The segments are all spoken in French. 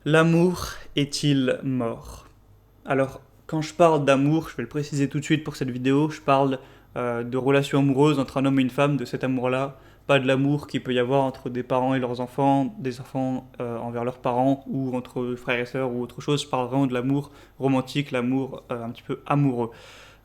L'amour est-il mort? Alors, quand je parle d'amour, je vais le préciser tout de suite pour cette vidéo, je parle de relations amoureuses entre un homme et une femme, de cet amour-là, pas de l'amour qu'il peut y avoir entre des parents et leurs enfants, des enfants envers leurs parents, ou entre frères et sœurs, ou autre chose. Je parle vraiment de l'amour romantique, l'amour un petit peu amoureux.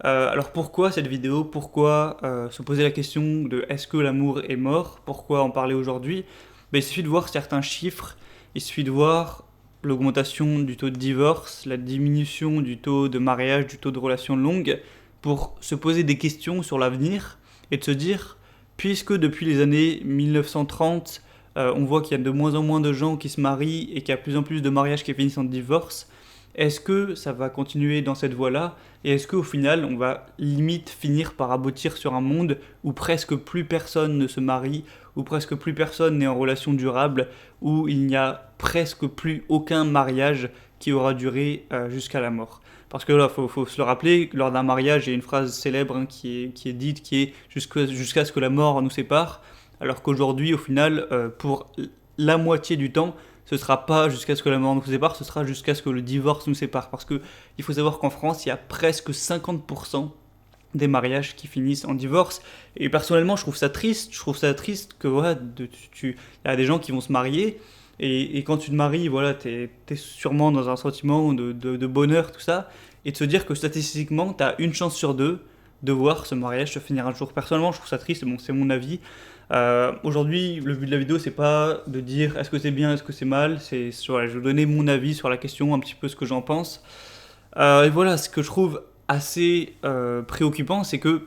Alors pourquoi cette vidéo? Pourquoi se poser la question de est-ce que l'amour est mort? Pourquoi en parler aujourd'hui? Ben, il suffit de voir certains chiffres, il suffit de voir l'augmentation du taux de divorce, la diminution du taux de mariage, du taux de relations longues, pour se poser des questions sur l'avenir et de se dire, puisque depuis les années 1930, on voit qu'il y a de moins en moins de gens qui se marient et qu'il y a de plus en plus de mariages qui finissent en divorce, est-ce que ça va continuer dans cette voie-là? Et est-ce qu'au final, on va limite finir par aboutir sur un monde où presque plus personne ne se marie, où presque plus personne n'est en relation durable, où il n'y a presque plus aucun mariage qui aura duré jusqu'à la mort? Parce que là, faut se le rappeler, lors d'un mariage, il y a une phrase célèbre qui est dite, qui est jusqu'à ce que la mort nous sépare, alors qu'aujourd'hui, au final, pour la moitié du temps, ce sera pas jusqu'à ce que la mort nous sépare, ce sera jusqu'à ce que le divorce nous sépare. Parce que il faut savoir qu'en France, il y a presque 50% des mariages qui finissent en divorce. Et personnellement, je trouve ça triste. Je trouve ça triste que voilà, il y a des gens qui vont se marier. Et quand tu te maries, voilà, t'es sûrement dans un sentiment de bonheur, tout ça. Et de se dire que statistiquement, t'as une chance sur deux de voir ce mariage se finir un jour. Personnellement, je trouve ça triste, bon, c'est mon avis. Aujourd'hui, le but de la vidéo, c'est pas de dire est-ce que c'est bien, est-ce que c'est mal. Voilà, je vais donner mon avis sur la question, un petit peu ce que j'en pense. Et voilà, ce que je trouve assez préoccupant, c'est que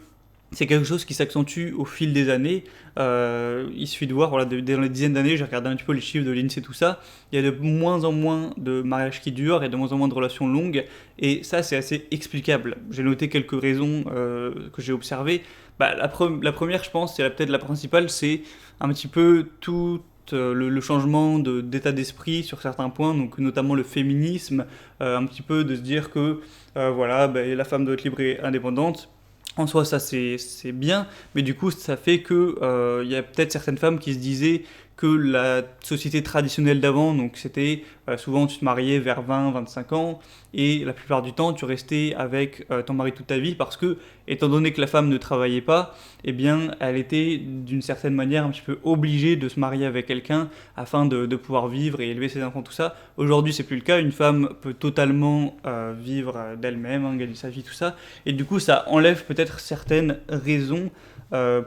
c'est quelque chose qui s'accentue au fil des années. Il suffit de voir, voilà, dans les dizaines d'années, j'ai regardé un petit peu les chiffres de l'INSEE et tout ça, il y a de moins en moins de mariages qui durent et de moins en moins de relations longues, et ça c'est assez explicable. J'ai noté quelques raisons que j'ai observées. Bah, la première, je pense, c'est peut-être la principale, c'est un petit peu tout le changement d'état d'esprit sur certains points, donc notamment le féminisme, un petit peu de se dire que voilà, bah, la femme doit être libre et indépendante. En soi, ça c'est bien, mais du coup, ça fait que y a peut-être certaines femmes qui se disaient que la société traditionnelle d'avant, donc c'était souvent tu te mariais vers 20-25 ans, et la plupart du temps tu restais avec ton mari toute ta vie parce que, étant donné que la femme ne travaillait pas, eh bien elle était d'une certaine manière un petit peu obligée de se marier avec quelqu'un afin de pouvoir vivre et élever ses enfants, tout ça. Aujourd'hui, c'est plus le cas, une femme peut totalement vivre d'elle-même, hein, gagner sa vie, tout ça, et du coup ça enlève peut-être certaines raisons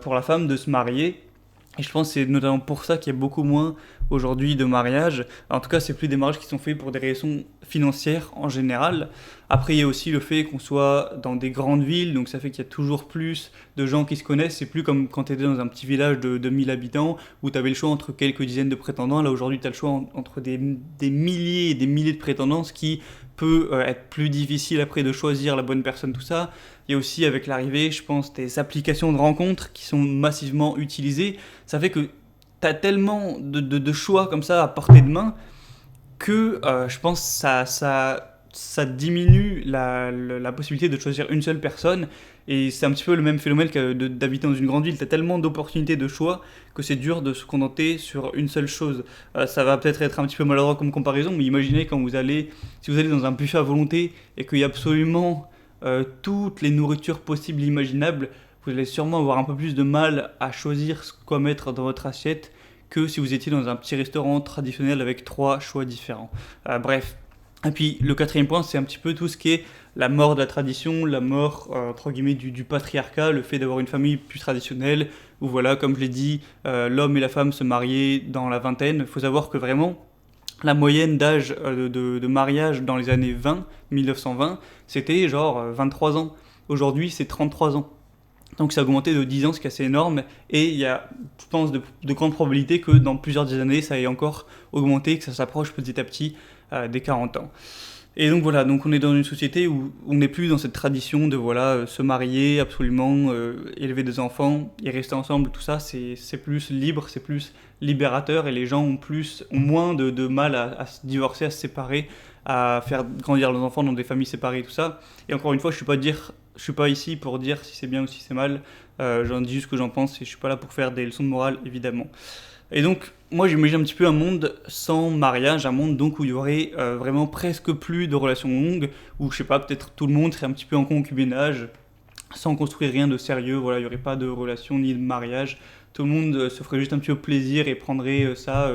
pour la femme de se marier. Et je pense que c'est notamment pour ça qu'il y a beaucoup moins aujourd'hui de mariages. En tout cas, c'est plus des mariages qui sont faits pour des raisons financières en général. Après, il y a aussi le fait qu'on soit dans des grandes villes, donc ça fait qu'il y a toujours plus de gens qui se connaissent. C'est plus comme quand tu étais dans un petit village de 1000 habitants où tu avais le choix entre quelques dizaines de prétendants. Là, aujourd'hui, tu as le choix entre des milliers et des milliers de prétendants, ce qui peut être plus difficile après de choisir la bonne personne, tout ça. Il y a aussi avec l'arrivée, je pense, des applications de rencontres qui sont massivement utilisées. Ça fait que tu as tellement de choix comme ça à portée de main que je pense que ça diminue la possibilité de choisir une seule personne. Et c'est un petit peu le même phénomène que d'habiter dans une grande ville. Tu as tellement d'opportunités de choix que c'est dur de se contenter sur une seule chose. Ça va peut-être être un petit peu maladroit comme comparaison, mais imaginez quand si vous allez dans un buffet à volonté et qu'il y a absolument toutes les nourritures possibles et imaginables, vous allez sûrement avoir un peu plus de mal à choisir quoi mettre dans votre assiette que si vous étiez dans un petit restaurant traditionnel avec trois choix différents. Bref. Et puis le quatrième point, c'est un petit peu tout ce qui est la mort de la tradition, la mort entre guillemets du patriarcat, le fait d'avoir une famille plus traditionnelle, où voilà, comme je l'ai dit, l'homme et la femme se mariaient dans la vingtaine. Il faut savoir que vraiment, la moyenne d'âge de mariage dans les années 1920, c'était genre 23 ans. Aujourd'hui, c'est 33 ans. Donc ça a augmenté de 10 ans, ce qui est assez énorme. Et il y a, je pense, de grandes probabilités que dans plusieurs années, ça ait encore augmenté, que ça s'approche petit à petit des 40 ans. Et donc voilà, donc on est dans une société où on n'est plus dans cette tradition de voilà se marier absolument, élever des enfants et rester ensemble, tout ça, c'est plus libre, c'est plus libérateur et les gens ont moins de mal à se divorcer, à se séparer, à faire grandir leurs enfants dans des familles séparées, tout ça. Et encore une fois, je suis pas ici pour dire si c'est bien ou si c'est mal. J'en dis juste ce que j'en pense et je suis pas là pour faire des leçons de morale évidemment. Et donc, moi j'imagine un petit peu un monde sans mariage, un monde donc où il y aurait vraiment presque plus de relations longues, où je sais pas, peut-être tout le monde serait un petit peu en concubinage, sans construire rien de sérieux, voilà, il n'y aurait pas de relation ni de mariage, tout le monde se ferait juste un petit peu plaisir et prendrait ça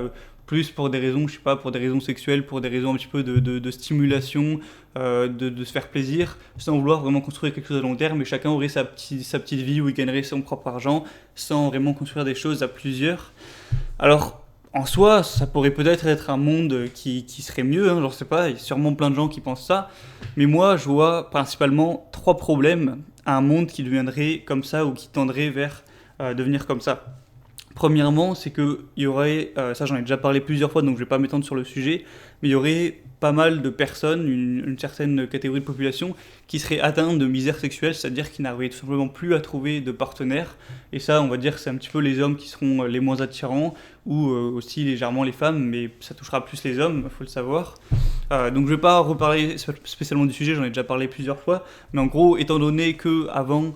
plus pour des raisons, je sais pas, pour des raisons sexuelles, pour des raisons un petit peu de stimulation, de se faire plaisir, sans vouloir vraiment construire quelque chose à long terme, et chacun aurait sa petite vie où il gagnerait son propre argent, sans vraiment construire des choses à plusieurs. Alors, en soi, ça pourrait peut-être être un monde qui serait mieux, hein, j'en sais pas, il y a sûrement plein de gens qui pensent ça, mais moi je vois principalement trois problèmes à un monde qui deviendrait comme ça ou qui tendrait vers devenir comme ça. Premièrement, c'est qu'il y aurait, ça j'en ai déjà parlé plusieurs fois donc je vais pas m'étendre sur le sujet, mais il y aurait pas mal de personnes, une certaine catégorie de population qui serait atteinte de misère sexuelle, c'est-à-dire qui n'arriveraient tout simplement plus à trouver de partenaire. Et ça, on va dire que c'est un petit peu les hommes qui seront les moins attirants, ou aussi légèrement les femmes, mais ça touchera plus les hommes, il faut le savoir. Donc je ne vais pas reparler spécialement du sujet, j'en ai déjà parlé plusieurs fois, mais en gros, étant donné que avant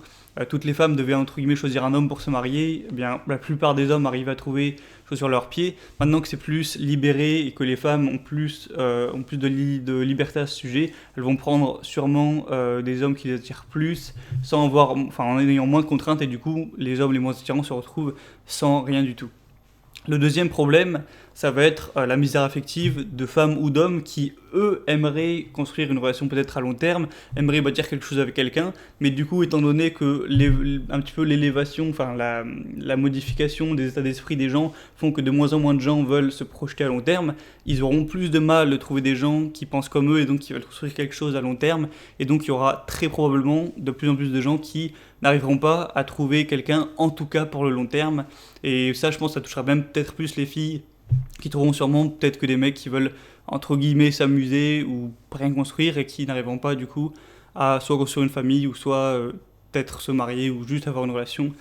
toutes les femmes devaient entre guillemets choisir un homme pour se marier, eh bien la plupart des hommes arrivent à trouver choses sur leurs pieds. Maintenant que c'est plus libéré et que les femmes ont plus de liberté à ce sujet, elles vont prendre sûrement des hommes qui les attirent plus, sans avoir, enfin en ayant moins de contraintes, et du coup les hommes les moins attirants se retrouvent sans rien du tout. Le deuxième problème, ça va être la misère affective de femmes ou d'hommes qui, eux, aimeraient construire une relation peut-être à long terme, aimeraient bâtir quelque chose avec quelqu'un, mais du coup, étant donné que un petit peu l'élévation, enfin la modification des états d'esprit des gens font que de moins en moins de gens veulent se projeter à long terme, ils auront plus de mal de trouver des gens qui pensent comme eux et donc qui veulent construire quelque chose à long terme, et donc il y aura très probablement de plus en plus de gens qui n'arriveront pas à trouver quelqu'un, en tout cas pour le long terme. Et ça, je pense, ça touchera même peut-être plus les filles, qui trouveront sûrement peut-être que des mecs qui veulent, entre guillemets, s'amuser ou rien construire et qui n'arriveront pas, du coup, à soit construire une famille ou soit peut-être se marier ou juste avoir une relation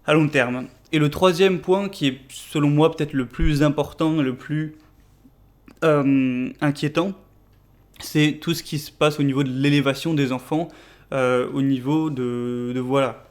à long terme. Et le troisième point, qui est selon moi peut-être le plus important, le plus inquiétant, c'est tout ce qui se passe au niveau de l'élévation des enfants, au niveau de voilà,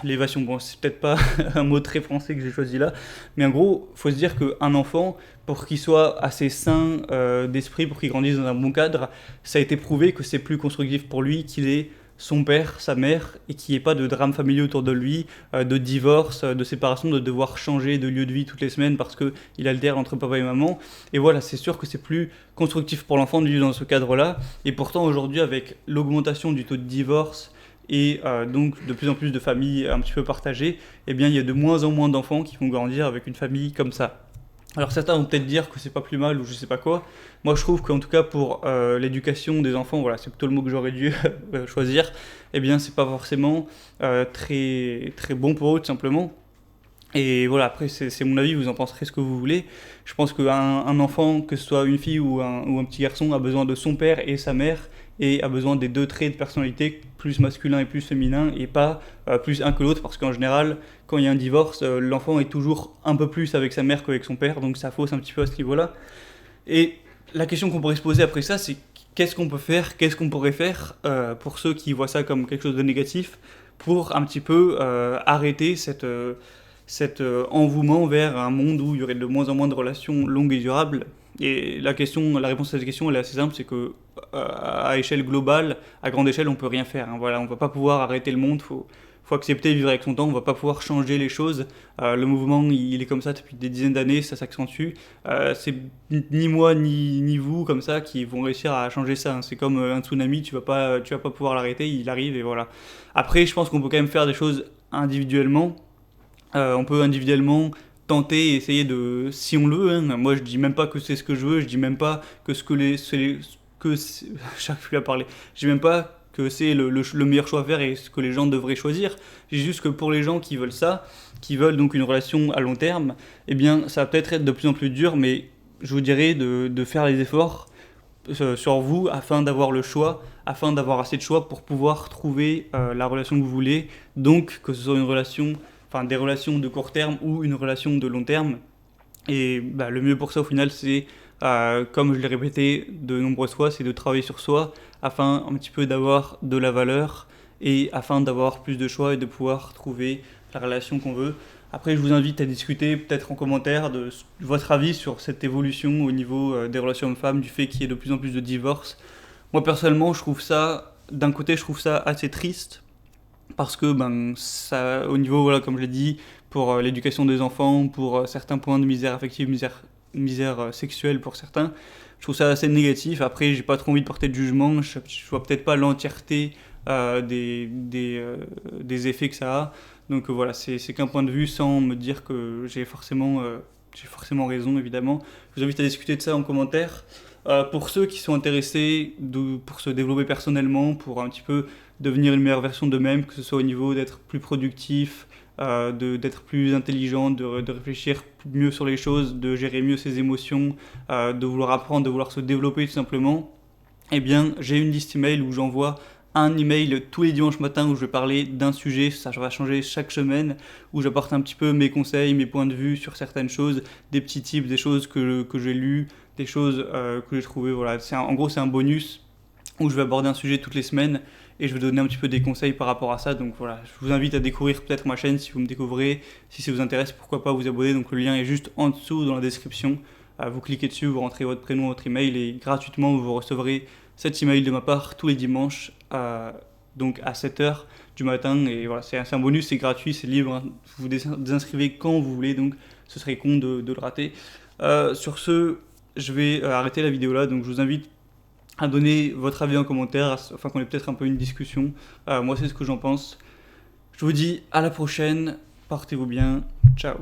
l'élévation. Bon, c'est peut-être pas un mot très français que j'ai choisi là, mais en gros, faut se dire qu'un enfant, pour qu'il soit assez sain d'esprit, pour qu'il grandisse dans un bon cadre, ça a été prouvé que c'est plus constructif pour lui qu'il ait son père, sa mère, et qu'il n'y ait pas de drame familier autour de lui, de divorce, de séparation, de devoir changer de lieu de vie toutes les semaines parce qu'il alterne entre papa et maman. Et voilà, c'est sûr que c'est plus constructif pour l'enfant de vivre dans ce cadre-là. Et pourtant, aujourd'hui, avec l'augmentation du taux de divorce, et donc de plus en plus de familles un petit peu partagées, eh bien il y a de moins en moins d'enfants qui vont grandir avec une famille comme ça. Alors certains vont peut-être dire que c'est pas plus mal ou je sais pas quoi. Moi je trouve qu'en tout cas pour l'éducation des enfants, voilà, c'est plutôt le mot que j'aurais dû choisir, eh bien c'est pas forcément très, très bon pour eux tout simplement. Et voilà, après c'est mon avis, vous en penserez ce que vous voulez. Je pense qu'un enfant, que ce soit une fille ou un petit garçon, a besoin de son père et sa mère, et a besoin des deux traits de personnalité, plus masculin et plus féminin, et pas plus un que l'autre, parce qu'en général, quand il y a un divorce, l'enfant est toujours un peu plus avec sa mère qu'avec son père, donc ça fausse un petit peu à ce niveau-là. Et la question qu'on pourrait se poser après ça, c'est qu'est-ce qu'on peut faire, qu'est-ce qu'on pourrait faire pour ceux qui voient ça comme quelque chose de négatif, pour un petit peu arrêter cet envouement vers un monde où il y aurait de moins en moins de relations longues et durables. Et la réponse à cette question, elle est assez simple, c'est que à échelle globale, à grande échelle, on peut rien faire. Hein. Voilà, on va pas pouvoir arrêter le monde. Faut accepter de vivre avec son temps. On va pas pouvoir changer les choses. Le mouvement, il est comme ça depuis des dizaines d'années. Ça s'accentue. C'est ni moi ni vous comme ça qui vont réussir à changer ça. Hein. C'est comme un tsunami. Tu vas pas pouvoir l'arrêter. Il arrive et voilà. Après, je pense qu'on peut quand même faire des choses individuellement. On peut individuellement tenter et essayer de, si on le veut, hein. Moi je dis même pas que c'est ce que je veux, je dis même pas que j'arrive plus à parler, je dis même pas que c'est le meilleur choix à faire et ce que les gens devraient choisir, je dis juste que pour les gens qui veulent ça, qui veulent donc une relation à long terme, eh bien ça va peut-être être de plus en plus dur, mais je vous dirais de faire les efforts sur vous afin d'avoir le choix, afin d'avoir assez de choix pour pouvoir trouver la relation que vous voulez, donc que ce soit une relation, enfin des relations de court terme ou une relation de long terme. Et bah, le mieux pour ça au final c'est, comme je l'ai répété de nombreuses fois, c'est de travailler sur soi afin un petit peu d'avoir de la valeur et afin d'avoir plus de choix et de pouvoir trouver la relation qu'on veut. Après, je vous invite à discuter peut-être en commentaire de votre avis sur cette évolution au niveau des relations hommes-femmes, du fait qu'il y ait de plus en plus de divorces. Moi personnellement, d'un côté, je trouve ça assez triste parce que ça, au niveau, voilà, comme je l'ai dit, pour l'éducation des enfants, pour certains points de misère affective, misère sexuelle pour certains, je trouve ça assez négatif. Après, j'ai pas trop envie de porter de jugement, je vois peut-être pas l'entièreté des effets que ça a. Donc voilà, c'est qu'un point de vue sans me dire que j'ai forcément raison, évidemment. Je vous invite à discuter de ça en commentaire. Pour ceux qui sont intéressés pour se développer personnellement, pour un petit peu devenir une meilleure version d'eux-mêmes, que ce soit au niveau d'être plus productif, d'être plus intelligent, de réfléchir mieux sur les choses, de gérer mieux ses émotions, de vouloir apprendre, de vouloir se développer tout simplement, eh bien j'ai une liste email où j'envoie un email tous les dimanches matins où je vais parler d'un sujet, ça va changer chaque semaine, où j'apporte un petit peu mes conseils, mes points de vue sur certaines choses, des petits tips, des choses que j'ai lues, des choses que j'ai trouvées, voilà. En gros, c'est un bonus où je vais aborder un sujet toutes les semaines et je vais donner un petit peu des conseils par rapport à ça. Donc voilà, je vous invite à découvrir peut-être ma chaîne si vous me découvrez. Si ça vous intéresse, pourquoi pas vous abonner. Donc le lien est juste en dessous dans la description. Vous cliquez dessus, vous rentrez votre prénom, votre email et gratuitement vous recevrez cet email de ma part tous les dimanches donc à 7h du matin. Et voilà, c'est un bonus, c'est gratuit, c'est libre, hein. Vous vous désinscrivez quand vous voulez, donc ce serait con de le rater. Sur ce, je vais arrêter la vidéo là, donc je vous invite à donner votre avis en commentaire, afin qu'on ait peut-être un peu une discussion. Moi, c'est ce que j'en pense. Je vous dis à la prochaine, portez-vous bien, ciao.